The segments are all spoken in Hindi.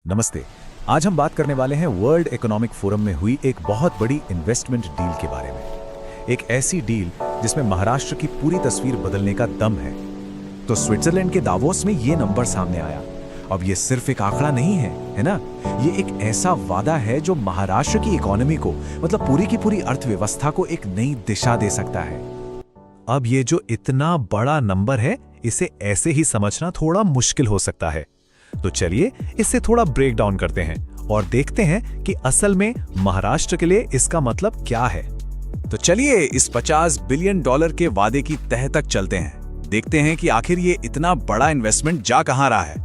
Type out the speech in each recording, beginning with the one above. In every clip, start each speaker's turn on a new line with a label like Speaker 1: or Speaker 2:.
Speaker 1: नमस्ते। आज हम बात करने वाले हैं वर्ल्ड इकोनॉमिक फोरम में हुई एक बहुत बड़ी इन्वेस्टमेंट डील के बारे में। एक ऐसी डील जिसमें महाराष्ट्र की पूरी तस्वीर बदलने का दम है। तो स्विट्जरलैंड के दावोस में ये नंबर सामने आया। अब ये सिर्फ एक आंकड़ा नहीं है ना? ये एक ऐसा वादा है जो महाराष्ट्र की इकोनॉमी को, मतलब पूरी की पूरी अर्थव्यवस्था को एक नई दिशा दे सकता है। अब ये जो इतना बड़ा नंबर है, इसे ऐसे ही समझना थोड़ा मुश्किल हो सकता है। तो चलिए इससे थोड़ा ब्रेक डाउन करते हैं और देखते हैं कि असल में महाराष्ट्र के लिए इसका मतलब क्या है। तो चलिए इस 50 बिलियन डॉलर के वादे की तह तक चलते हैं। देखते हैं कि आखिर ये इतना बड़ा इन्वेस्टमेंट जा कहां रहा है।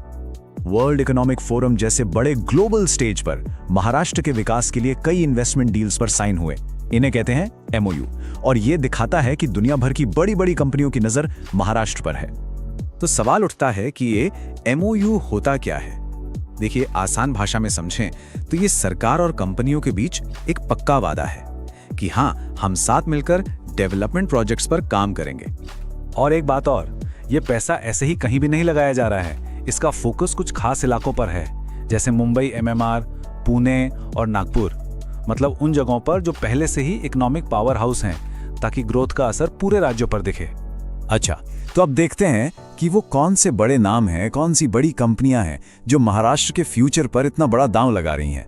Speaker 1: वर्ल्ड इकोनॉमिक फोरम जैसे बड़े ग्लोबल स्टेज पर महाराष्ट्र के विकास के लिए कई इन्वेस्टमेंट डील्स पर साइन हुए। इन्हें कहते हैं एमओयू, और ये दिखाता है कि दुनिया भर की बड़ी बड़ी कंपनियों की नजर महाराष्ट्र पर है। तो सवाल उठता है कि ये एमओयू होता क्या है। देखिए, आसान भाषा में समझें तो ये सरकार और कंपनियों के बीच एक पक्का वादा है कि हाँ, हम साथ मिलकर डेवलपमेंट प्रोजेक्ट्स पर काम करेंगे। और एक बात और, ये पैसा ऐसे ही कहीं भी नहीं लगाया जा रहा है। इसका फोकस कुछ खास इलाकों पर है, जैसे मुंबई, एमएमआर, पुणे और नागपुर, मतलब उन जगहों पर जो पहले से ही इकोनॉमिक पावर हाउस हैं, ताकि ग्रोथ का असर पूरे राज्यों पर दिखे। अच्छा, तो अब देखते हैं कि वो कौन से बड़े नाम हैं, कौन सी बड़ी कंपनियां हैं जो महाराष्ट्र के फ्यूचर पर इतना बड़ा दांव लगा रही हैं।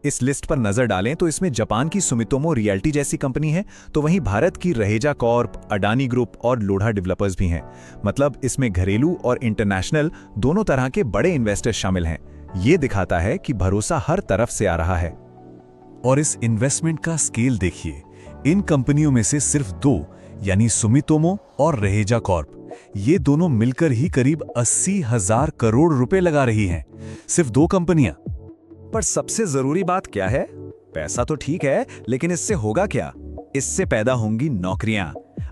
Speaker 1: इस लिस्ट पर नजर डालें तो इसमें जापान की सुमितोमो रियल्टी जैसी कंपनी है, तो वहीं भारत की रहेजा कॉर्प, अडानी ग्रुप और लोढ़ा डेवलपर्स भी हैं। मतलब इसमें घरेलू और इंटरनेशनल दोनों तरह के बड़े इन्वेस्टर्स शामिल हैं। ये दिखाता है कि भरोसा हर तरफ से आ रहा है। और इस इन्वेस्टमेंट का स्केल देखिए। इन कंपनियों में से सिर्फ दो, यानी सुमितोमो और रहेजा कॉर्प, ये दोनों मिलकर ही करीब 80,000 करोड़ रुपए लगा रही हैं। सिर्फ दो कंपनियां। पर सबसे जरूरी बात क्या है? पैसा तो ठीक है, लेकिन इससे होगा क्या? इससे पैदा होंगी नौकरियां।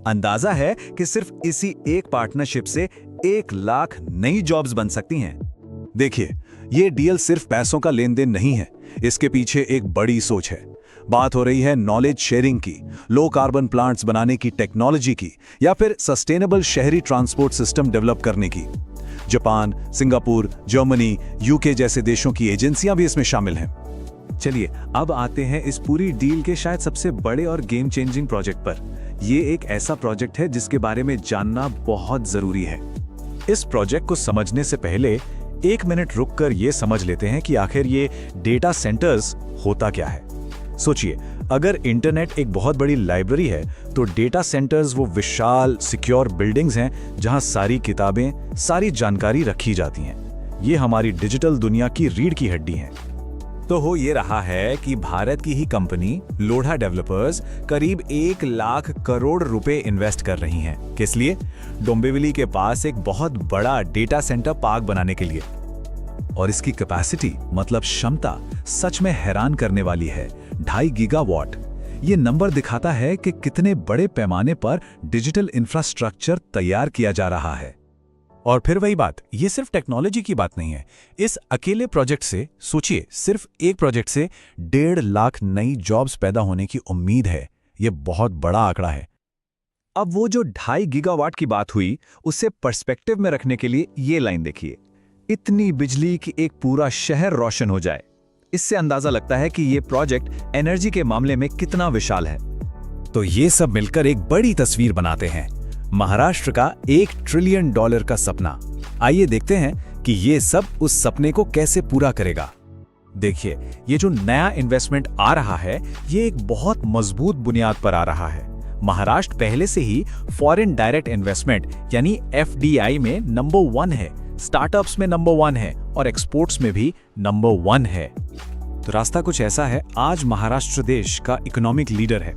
Speaker 1: अंदाजा है कि सिर्फ इसी एक पार्टनरशिप से 1 लाख नई जॉब्स बन सकती हैं। देखिए, ये डील सिर्फ पैसों का लेन देन नहीं है, इसके पीछे एक बड़ी सोच है। बात हो रही है नॉलेज शेयरिंग की, लो कार्बन प्लांट्स बनाने की टेक्नोलॉजी की, या फिर सस्टेनेबल शहरी ट्रांसपोर्ट सिस्टम डेवलप करने की। जापान, सिंगापुर, जर्मनी, यूके जैसे देशों की एजेंसियां भी इसमें शामिल हैं। चलिए अब आते हैं इस पूरी डील के शायद सबसे बड़े और गेम चेंजिंग प्रोजेक्ट पर। यह एक ऐसा प्रोजेक्ट है जिसके बारे में जानना बहुत जरूरी है। इस प्रोजेक्ट को समझने से पहले 1 मिनट रुककर यह समझ लेते हैं कि आखिर ये डेटा सेंटर्स होता क्या है। सोचिए, अगर इंटरनेट एक बहुत बड़ी लाइब्रेरी है, तो डेटा सेंटर्स वो विशाल सिक्योर बिल्डिंग्स हैं जहां सारी किताबें, सारी जानकारी रखी जाती हैं। ये हमारी डिजिटल दुनिया की रीढ़ की हड्डी हैं। तो हो ये रहा है कि भारत की ही कंपनी लोढ़ा डेवलपर्स करीब 1 लाख करोड़ रुपए इन्वेस्ट कर रही हैं। किस लिए? डोंबिवली के पास एक बहुत बड़ा डेटा सेंटर पार्क बनाने के लिए। और इसकी कैपेसिटी, मतलब क्षमता, सच में हैरान करने वाली है। 2.5 गीगावाट। ये नंबर दिखाता है कि कितने बड़े पैमाने पर डिजिटल इंफ्रास्ट्रक्चर तैयार किया जा रहा है। और फिर वही बात, ये सिर्फ टेक्नोलॉजी की बात नहीं है। इस अकेले प्रोजेक्ट से, सोचिए, सिर्फ एक प्रोजेक्ट से 1.5 लाख नई जॉब्स पैदा होने की उम्मीद है। ये बहुत बड़ा आंकड़ा है। अब वो जो 2.5 गीगावाट की बात हुई, उससे पर्सपेक्टिव में रखने के लिए ये लाइन देखिए। इतनी बिजली कि एक पूरा शहर रोशन हो जाए। इससे अंदाजा लगता है कि ये प्रोजेक्ट एनर्जी के मामले में कितना विशाल है। तो ये सब मिलकर एक बड़ी तस्वीर बनाते हैं, महाराष्ट्र का $1 ट्रिलियन का सपना। आइए देखते हैं कि ये सब उस सपने को कैसे पूरा करेगा। देखिए, ये जो नया इन्वेस्टमेंट आ रहा है, ये एक बहुत मजबूत बुनियाद पर आ रहा है। महाराष्ट्र पहले से ही फॉरेन डायरेक्ट इन्वेस्टमेंट यानी FDI में नंबर 1 है, स्टार्टअप्स में नंबर 1 है और एक्सपोर्ट्स में भी नंबर 1 है। तो रास्ता कुछ ऐसा है, आज महाराष्ट्र देश का इकोनॉमिक लीडर है।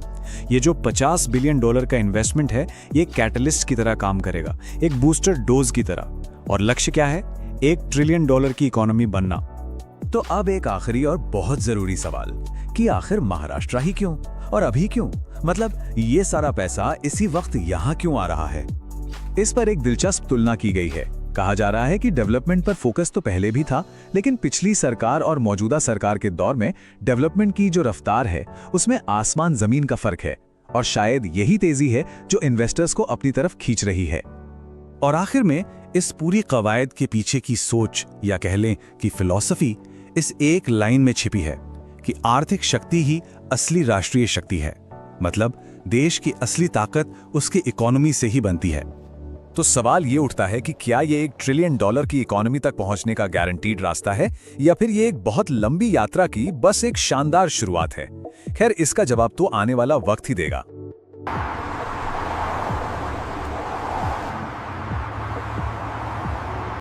Speaker 1: ये जो $50 बिलियन का इन्वेस्टमेंट है, ये कैटलिस्ट की तरह काम करेगा, एक बूस्टर डोज की तरह। और लक्ष्य क्या है? $1 ट्रिलियन की इकोनॉमी बनना। तो अब एक आखिरी और बहुत जरूरी सवाल कि आखिर महाराष्ट्र ही क्यों और अभी क्यों? मतलब ये सारा पैसा इसी वक्त यहाँ क्यों आ रहा है? इस पर एक दिलचस्प तुलना की गई है। कहा जा रहा है कि डेवलपमेंट पर फोकस तो पहले भी था, लेकिन पिछली सरकार और मौजूदा सरकार के दौर में डेवलपमेंट की जो रफ्तार है, उसमें आसमान जमीन का फर्क है। और शायद यही तेजी है जो इन्वेस्टर्स को अपनी तरफ खींच रही है। और आखिर में इस पूरी कवायद के पीछे की सोच, या कह लें कि फिलॉसफी, इस एक लाइन में छिपी है कि आर्थिक शक्ति ही असली राष्ट्रीय शक्ति है। मतलब देश की असली ताकत उसकी इकोनॉमी से ही बनती है। तो सवाल ये उठता है कि क्या ये $1 ट्रिलियन की इकोनॉमी तक पहुंचने का गारंटीड रास्ता है, या फिर ये एक बहुत लंबी यात्रा की बस एक शानदार शुरुआत है। खैर, इसका जवाब तो आने वाला वक्त ही देगा।